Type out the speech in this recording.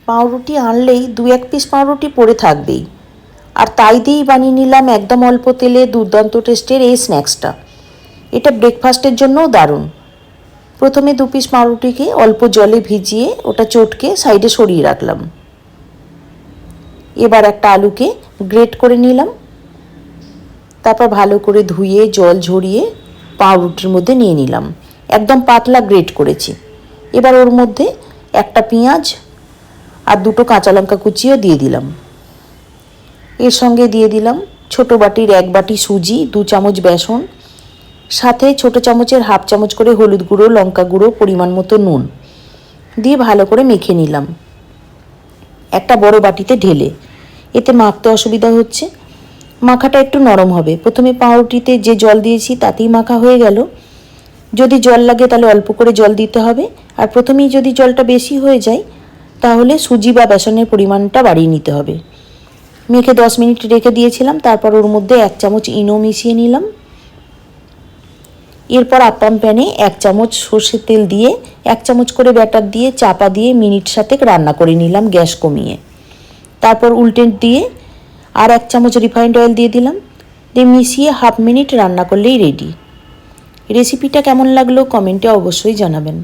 পাউরুটি আনলেই 2-1 পিস পাউরুটি পড়ে থাকবেই, আর তাই দিয়েই বানিয়ে নিলাম একদম অল্প তেলে দুর্দান্ত টেস্টের এই স্ন্যাক্সটা। এটা ব্রেকফাস্টের জন্যও দারুণ। প্রথমে 2 পিস পাউরুটিকে অল্প জলে ভিজিয়ে ওটা চটকে সাইডে সরিয়ে রাখলাম। এবার একটা আলুকে গ্রেট করে নিলাম, তারপর ভালো করে ধুয়ে জল ঝরিয়ে পাউরুটির মধ্যে নিয়ে নিলাম। একদম পাতলা গ্রেট করেছি। এবার ওর মধ্যে একটা পেঁয়াজ আর 2টো কাঁচা লঙ্কা কুচিও দিয়ে দিলাম। এর সঙ্গে দিয়ে দিলাম ছোটো বাটির 1 বাটি সুজি, 2 চামচ বেসন, সাথে ছোটো চামচের 1/2 চামচ করে হলুদ গুঁড়ো, লঙ্কা গুঁড়ো, পরিমাণ মতো নুন দিয়ে ভালো করে মেখে নিলাম একটা বড় বাটিতে ঢেলে। এতে মাখতে অসুবিধা হচ্ছে, মাখাটা একটু নরম হবে। প্রথমে পাউরুটিতে যে জল দিয়েছি তাতেই মাখা হয়ে গেল। যদি জল লাগে তাহলে অল্প করে জল দিতে হবে, আর প্রথমেই যদি জলটা বেশি হয়ে যায় তাহলে সুজি বা বেসনের পরিমাণটা বাড়িয়ে নিতে হবে। মেখে 10 মিনিট রেখে দিয়েছিলাম, তারপর ওর মধ্যে 1 চামচ ইনো মিশিয়ে নিলাম। এরপর আপ্পাম প্যানে 1 চামচ সর্ষের তেল দিয়ে 1 চামচ করে ব্যাটার দিয়ে চাপা দিয়ে মিনিট 7 রান্না করে নিলাম গ্যাস কমিয়ে। তারপর উল্টে দিয়ে আর 1 চামচ রিফাইন্ড অয়েল দিয়ে দিলাম, দিয়ে মিশিয়ে 1/2 মিনিট রান্না করলেই রেডি। রেসিপিটা কেমন লাগলো কমেন্টে অবশ্যই জানাবেন।